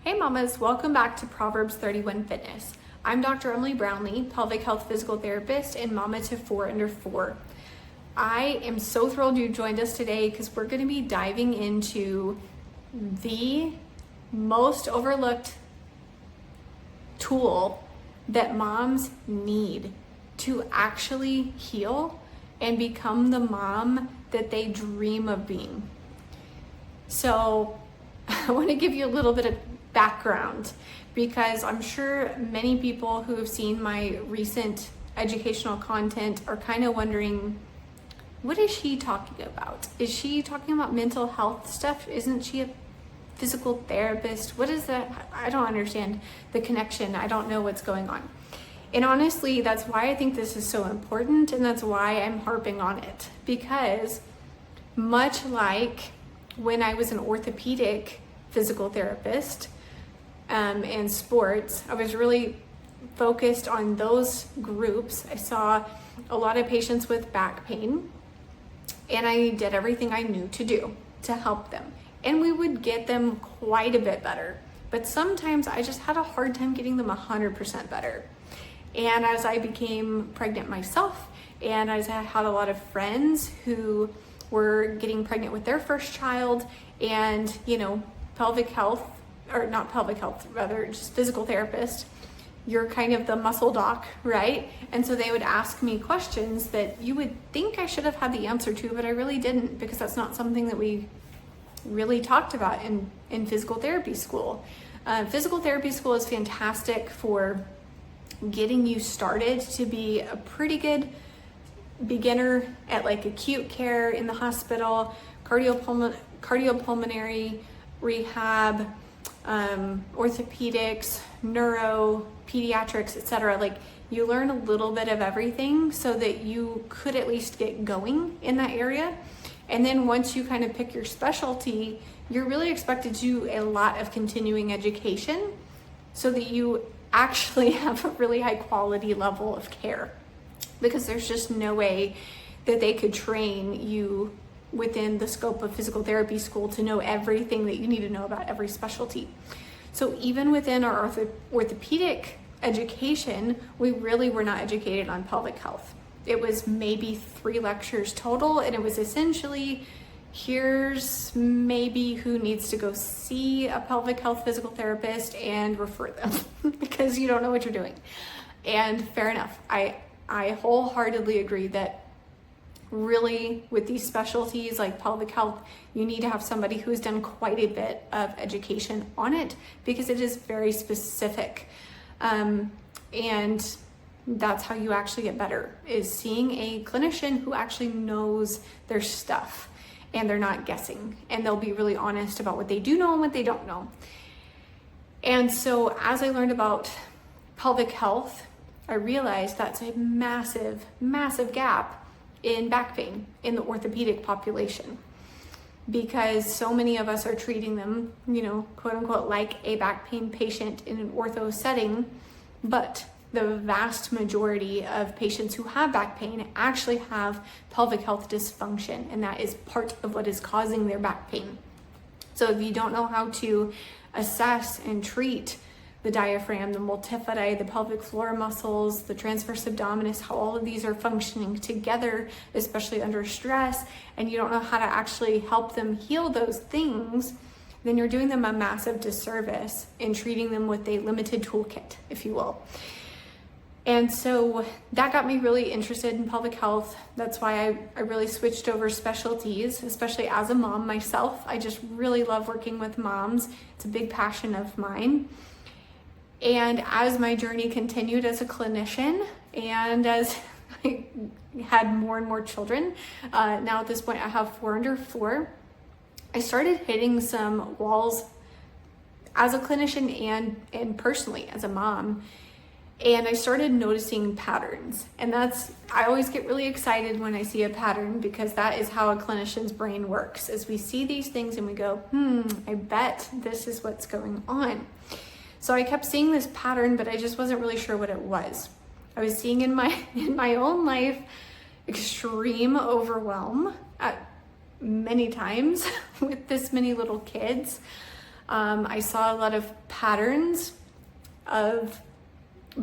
Hey mamas, welcome back to Proverbs 31 Fitness. I'm Dr. Emily Brownlee, pelvic health physical therapist and mama to 4 under 4. I am so thrilled you joined us today because we're going to be diving into the most overlooked tool that moms need to actually heal and become the mom that they dream of being. So I want to give you a little bit of background because I'm sure many people who have seen my recent educational content are kind of wondering, what is she talking about? Is she talking about mental health stuff? Isn't she a physical therapist? What is that? I don't understand the connection. I don't know what's going on. And honestly, that's why I think this is so important, and that's why I'm harping on it. Because much like when I was an orthopedic physical therapist and sports, I was really focused on those groups. I saw a lot of patients with back pain, and I did everything I knew to do to help them. And we would get them quite a bit better. But sometimes I just had a hard time getting them 100% better. And as I became pregnant myself, and as I had a lot of friends who were getting pregnant with their first child, and pelvic health, or not pelvic health, rather just physical therapist, you're kind of the muscle doc, right? And so they would ask me questions that you would think I should have had the answer to, but I really didn't, because that's not something that we really talked about in physical therapy school. Physical therapy school is fantastic for getting you started to be a pretty good beginner at like acute care in the hospital, cardiopulmonary rehab, orthopedics, neuro, pediatrics, etc. Like, you learn a little bit of everything so that you could at least get going in that area. And then once you kind of pick your specialty, you're really expected to do a lot of continuing education so that you actually have a really high quality level of care, because there's just no way that they could train you within the scope of physical therapy school to know everything that you need to know about every specialty. So even within our orthopedic education, we really were not educated on pelvic health. It was maybe 3 lectures total, and it was essentially, here's maybe who needs to go see a pelvic health physical therapist and refer them because you don't know what you're doing. And fair enough. I wholeheartedly agree that really with these specialties like pelvic health, you need to have somebody who's done quite a bit of education on it, because it is very specific. And that's how you actually get better, is seeing a clinician who actually knows their stuff and they're not guessing, and they'll be really honest about what they do know and what they don't know. And so as I learned about pelvic health, I realized that's a massive, massive gap in back pain in the orthopedic population, because so many of us are treating them, quote unquote, like a back pain patient in an ortho setting, but the vast majority of patients who have back pain actually have pelvic health dysfunction, and that is part of what is causing their back pain. So if you don't know how to assess and treat the diaphragm, the multifidi, the pelvic floor muscles, the transverse abdominis, how all of these are functioning together, especially under stress, and you don't know how to actually help them heal those things, then you're doing them a massive disservice in treating them with a limited toolkit, if you will. And so that got me really interested in pelvic health. That's why I really switched over specialties, especially as a mom myself. I just really love working with moms. It's a big passion of mine. And as my journey continued as a clinician, and as I had more and more children, now at this point I have 4 under 4, I started hitting some walls as a clinician and personally as a mom. And I started noticing patterns. And I always get really excited when I see a pattern, because that is how a clinician's brain works, is we see these things and we go, I bet this is what's going on. So I kept seeing this pattern, but I just wasn't really sure what it was. I was seeing in my own life extreme overwhelm at many times with this many little kids. I saw a lot of patterns of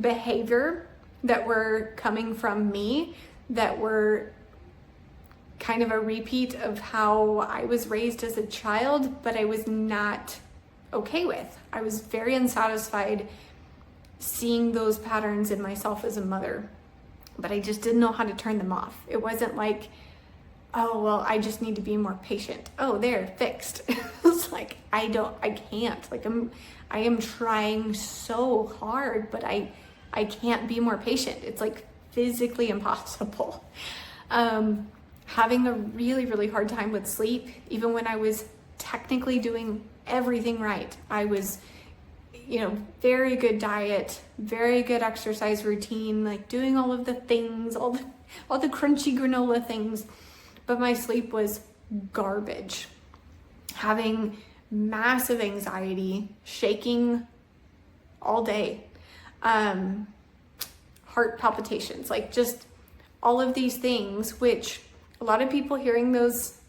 behavior that were coming from me that were kind of a repeat of how I was raised as a child, but I was not okay with. I was very unsatisfied seeing those patterns in myself as a mother, but I just didn't know how to turn them off. It wasn't like, oh, well, I just need to be more patient. Oh, there, fixed. It's like, I can't. Like, I am trying so hard, but I can't be more patient. It's like physically impossible. Having a really, really hard time with sleep, even when I was technically doing everything right. I was, very good diet, very good exercise routine, like doing all of the things, all the crunchy granola things, but my sleep was garbage. Having massive anxiety, shaking all day, heart palpitations, like just all of these things, which a lot of people hearing those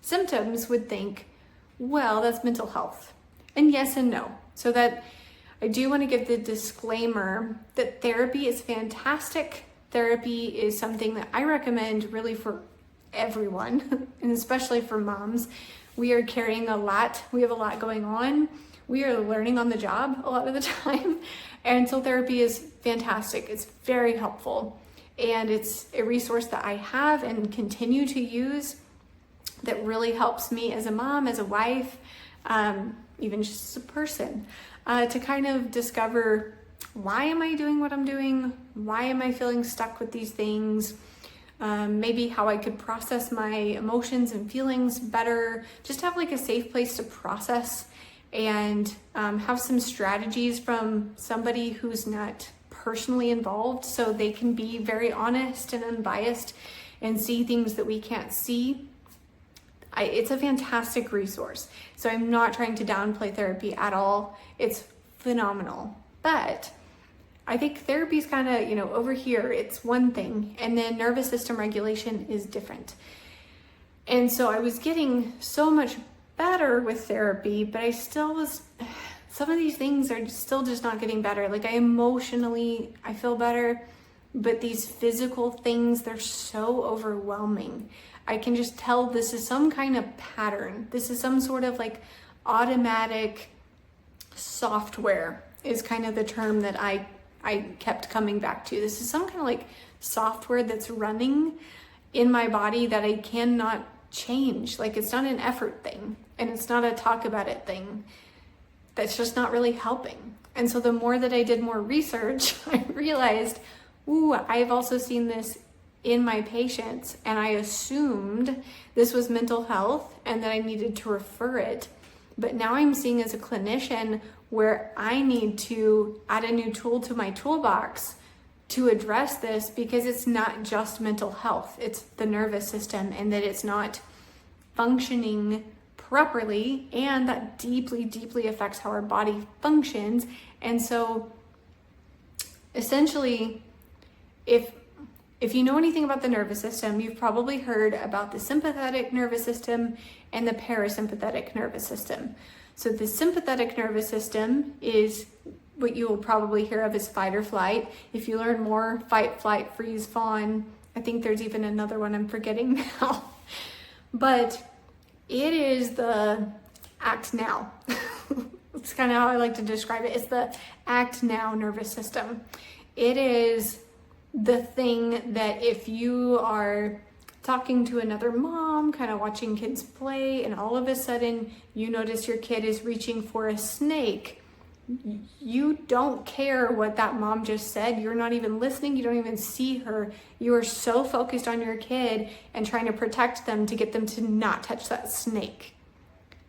symptoms would think, well, that's mental health. And yes and no. So that I do want to give the disclaimer that therapy is fantastic. Therapy is something that I recommend really for everyone, and especially for moms. We are carrying a lot. We have a lot going on. We are learning on the job a lot of the time. And so therapy is fantastic. It's very helpful. And it's a resource that I have and continue to use that really helps me as a mom, as a wife, even just as a person, to kind of discover, why am I doing what I'm doing? Why am I feeling stuck with these things? Maybe how I could process my emotions and feelings better, just have like a safe place to process, and have some strategies from somebody who's not personally involved, so they can be very honest and unbiased and see things that we can't see. It's a fantastic resource. So I'm not trying to downplay therapy at all. It's phenomenal. But I think therapy is kind of, over here, it's one thing, and then nervous system regulation is different. And so I was getting so much better with therapy, but I still was, some of these things are still just not getting better. Like I feel better, but these physical things, they're so overwhelming. I can just tell this is some kind of pattern. This is some sort of like automatic software is kind of the term that I kept coming back to. This is some kind of like software that's running in my body that I cannot change. Like it's not an effort thing, and it's not a talk about it thing. That's just not really helping. And so the more that I did more research, I realized, I've also seen this in my patients, and I assumed this was mental health and that I needed to refer it. But now I'm seeing as a clinician where I need to add a new tool to my toolbox to address this, because it's not just mental health, it's the nervous system, and that it's not functioning properly, and that deeply, deeply affects how our body functions. And so essentially, if you know anything about the nervous system, you've probably heard about the sympathetic nervous system and the parasympathetic nervous system. So the sympathetic nervous system is what you will probably hear of as fight or flight. If you learn more, fight, flight, freeze, fawn. I think there's even another one I'm forgetting now. But it is the act now. It's kind of how I like to describe it. It's the act now nervous system. It is the thing that if you are talking to another mom, kind of watching kids play, and all of a sudden you notice your kid is reaching for a snake, you don't care what that mom just said. You're not even listening. You don't even see her. You are so focused on your kid and trying to protect them to get them to not touch that snake.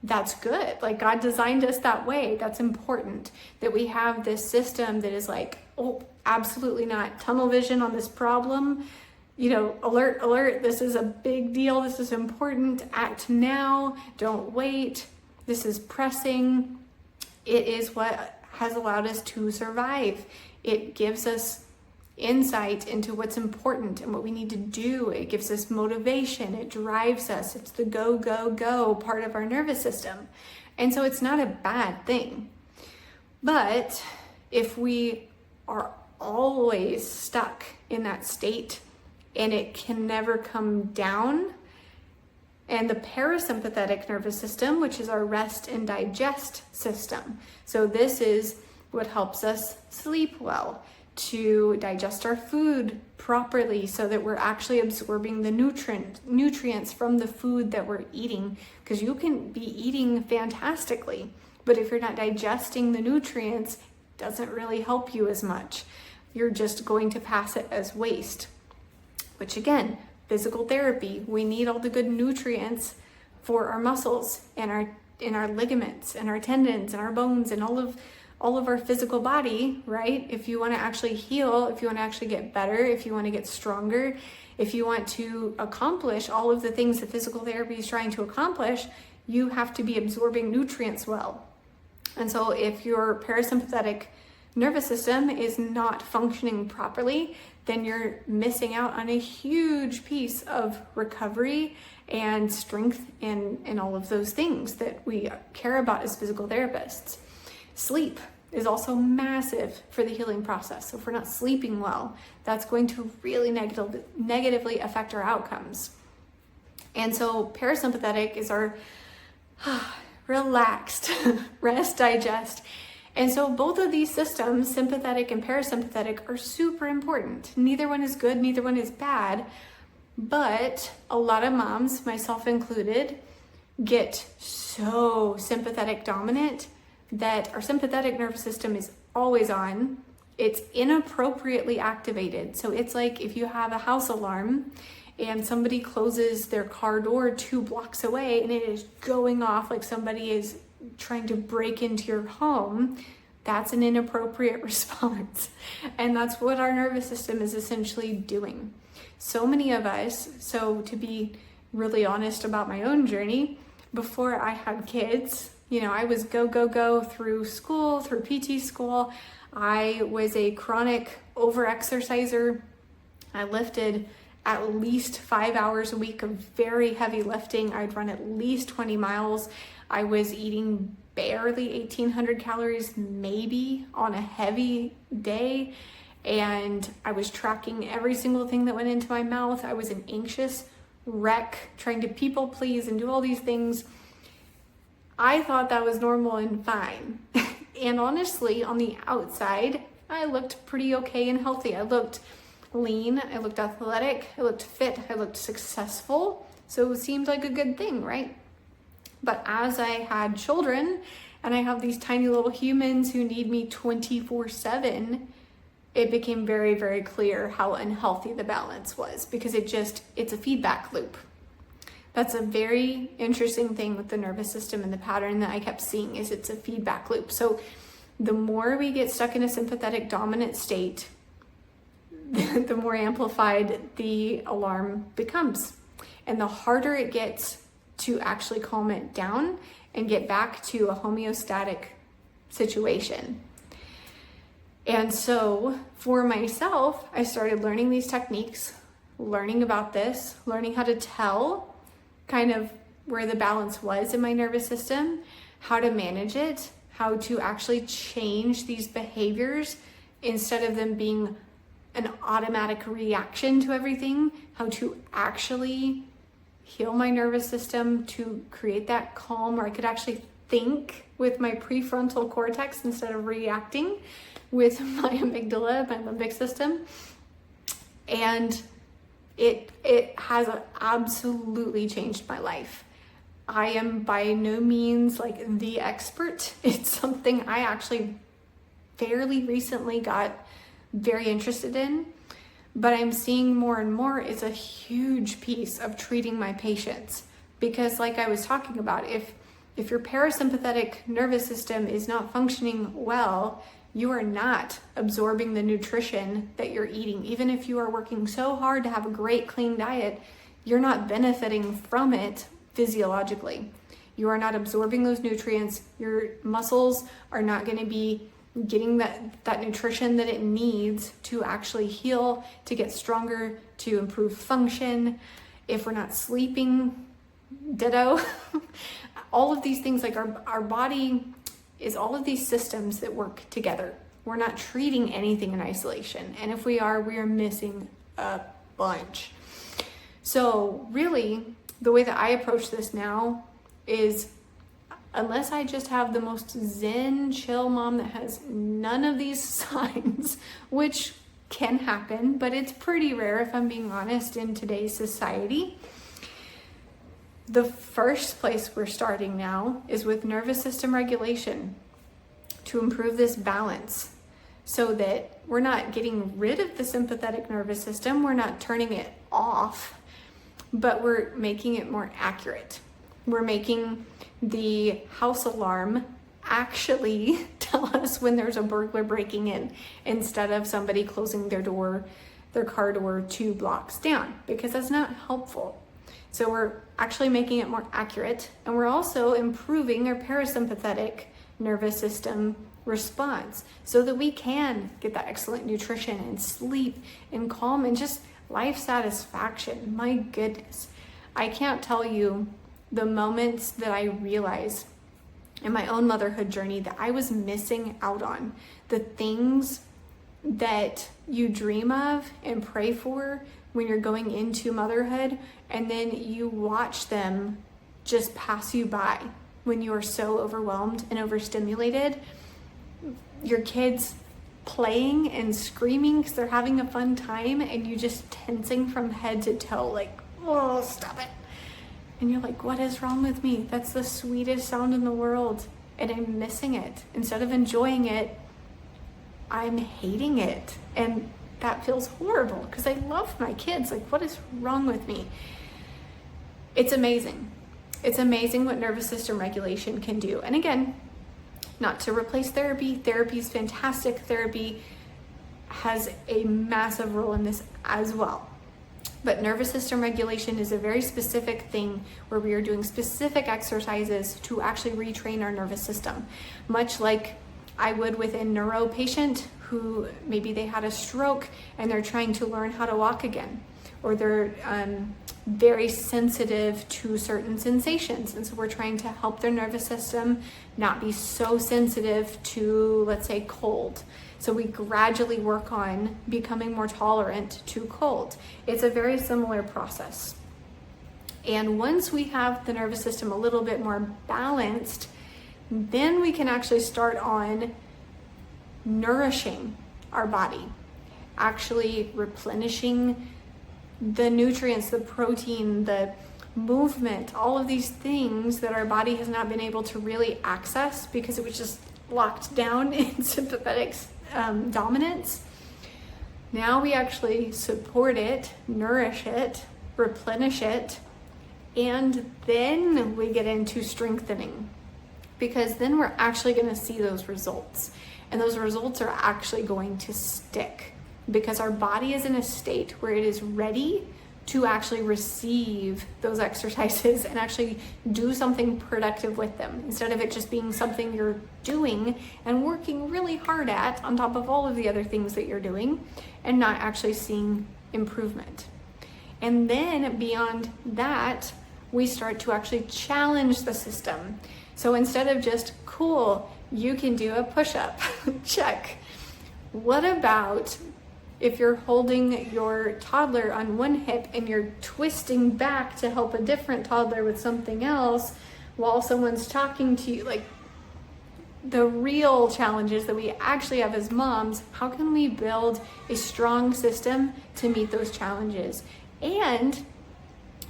That's good. Like God designed us that way. That's important that we have this system that is like, oh, absolutely not. Tunnel vision on this problem. Alert, alert. This is a big deal. This is important. Act now. Don't wait. This is pressing. It is what has allowed us to survive. It gives us insight into what's important and what we need to do. It gives us motivation. It drives us. It's the go, go, go part of our nervous system. And so it's not a bad thing. But if we are always stuck in that state and it can never come down, and the parasympathetic nervous system, which is our rest and digest system. So this is what helps us sleep well, to digest our food properly so that we're actually absorbing the nutrients from the food that we're eating. Because you can be eating fantastically, but if you're not digesting the nutrients, it doesn't really help you as much. You're just going to pass it as waste, which again, physical therapy, we need all the good nutrients for our muscles and our ligaments and our tendons and our bones and all of our physical body, right? If you want to actually heal, if you want to actually get better, if you want to get stronger, if you want to accomplish all of the things that physical therapy is trying to accomplish, you have to be absorbing nutrients well. And so if your parasympathetic nervous system is not functioning properly, then you're missing out on a huge piece of recovery and strength and all of those things that we care about as physical therapists. Sleep is also massive for the healing process. So if we're not sleeping well, that's going to really negatively affect our outcomes. And so parasympathetic is our relaxed rest, digest. And so both of these systems, sympathetic and parasympathetic, are super important. Neither one is good, neither one is bad, but a lot of moms, myself included, get so sympathetic dominant that our sympathetic nervous system is always on. It's inappropriately activated. So it's like if you have a house alarm and somebody closes their car door 2 blocks away and it is going off like somebody is trying to break into your home, that's an inappropriate response. And that's what our nervous system is essentially doing. So many of us, so to be really honest about my own journey, before I had kids, I was go through school, through PT school. I was a chronic overexerciser. I lifted at least 5 hours a week of very heavy lifting. I'd run at least 20 miles. I was eating barely 1,800 calories, maybe on a heavy day. And I was tracking every single thing that went into my mouth. I was an anxious wreck, trying to people please and do all these things. I thought that was normal and fine. And honestly, on the outside, I looked pretty okay and healthy. I looked lean, I looked athletic, I looked fit, I looked successful. So it seemed like a good thing, right? But as I had children and I have these tiny little humans who need me 24/7, it became very, very clear how unhealthy the balance was, because it's a feedback loop. That's a very interesting thing with the nervous system, and the pattern that I kept seeing is it's a feedback loop. So the more we get stuck in a sympathetic dominant state, the more amplified the alarm becomes. And the harder it gets to actually calm it down and get back to a homeostatic situation. And so for myself, I started learning these techniques, learning about this, learning how to tell kind of where the balance was in my nervous system, how to manage it, how to actually change these behaviors instead of them being an automatic reaction to everything, how to actually heal my nervous system to create that calm where I could actually think with my prefrontal cortex instead of reacting with my amygdala, my limbic system. And it has absolutely changed my life. I am by no means like the expert. It's something I actually fairly recently got very interested in, but I'm seeing more and more is a huge piece of treating my patients. Because like I was talking about, if your parasympathetic nervous system is not functioning well, you are not absorbing the nutrition that you're eating. Even if you are working so hard to have a great clean diet, you're not benefiting from it physiologically. You are not absorbing those nutrients. Your muscles are not going to be getting that nutrition that it needs to actually heal, to get stronger, to improve function. If we're not sleeping, ditto. all of these things, like our body is all of these systems that work together. We're not treating anything in isolation. And if we are missing a bunch. So really, the way that I approach this now is, unless I just have the most zen, chill mom that has none of these signs, which can happen, but it's pretty rare if I'm being honest in today's society. The first place we're starting now is with nervous system regulation to improve this balance so that we're not getting rid of the sympathetic nervous system, we're not turning it off, but we're making it more accurate. We're making the house alarm actually tell us when there's a burglar breaking in instead of somebody closing their car door 2 blocks down, because that's not helpful. So we're actually making it more accurate, and we're also improving our parasympathetic nervous system response so that we can get that excellent nutrition and sleep and calm and just life satisfaction. My goodness, I can't tell you the moments that I realized in my own motherhood journey that I was missing out on, the things that you dream of and pray for when you're going into motherhood, and then you watch them just pass you by when you are so overwhelmed and overstimulated. Your kids playing and screaming because they're having a fun time, and you just tensing from head to toe, like, oh, stop it. And you're like, what is wrong with me? That's the sweetest sound in the world, and I'm missing it. Instead of enjoying it, I'm hating it. And that feels horrible because I love my kids. Like, what is wrong with me? It's amazing. It's amazing what nervous system regulation can do. And again, not to replace therapy. Therapy is fantastic. Therapy has a massive role in this as well. But nervous system regulation is a very specific thing where we are doing specific exercises to actually retrain our nervous system, much like I would with a neuro patient who maybe they had a stroke and they're trying to learn how to walk again, or they're very sensitive to certain sensations. And so we're trying to help their nervous system not be so sensitive to, let's say, cold. So we gradually work on becoming more tolerant to cold. It's a very similar process. And once we have the nervous system a little bit more balanced, then we can actually start on nourishing our body, actually replenishing the nutrients, the protein, the movement, all of these things that our body has not been able to really access because it was just locked down in sympathetic dominance. Now we actually support it, nourish it, replenish it, and then we get into strengthening, because then we're actually going to see those results, and those results are actually going to stick because our body is in a state where it is ready to actually receive those exercises and actually do something productive with them, instead of it just being something you're doing and working really hard at on top of all of the other things that you're doing and not actually seeing improvement. And then beyond that, we start to actually challenge the system. So instead of just, cool, you can do a push-up, check. What about if you're holding your toddler on one hip and you're twisting back to help a different toddler with something else while someone's talking to you? Like, the real challenges that we actually have as moms, how can we build a strong system to meet those challenges? And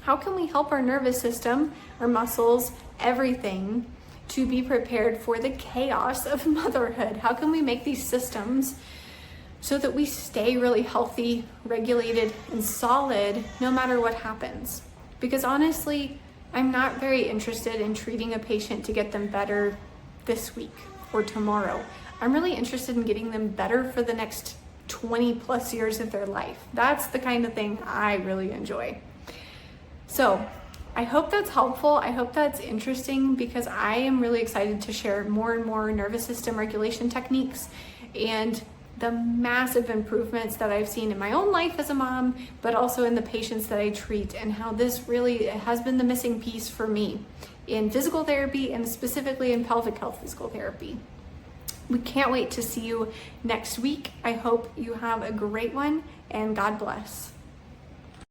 how can we help our nervous system, our muscles, everything to be prepared for the chaos of motherhood? How can we make these systems so that we stay really healthy, regulated, and solid no matter what happens? Because honestly, I'm not very interested in treating a patient to get them better this week or tomorrow. I'm really interested in getting them better for the next 20 plus years of their life. That's the kind of thing I really enjoy. So I hope that's helpful. I hope that's interesting, because I am really excited to share more and more nervous system regulation techniques. And the massive improvements that I've seen in my own life as a mom, but also in the patients that I treat, and how this really has been the missing piece for me in physical therapy, and specifically in pelvic health physical therapy. We can't wait to see you next week. I hope you have a great one, and God bless.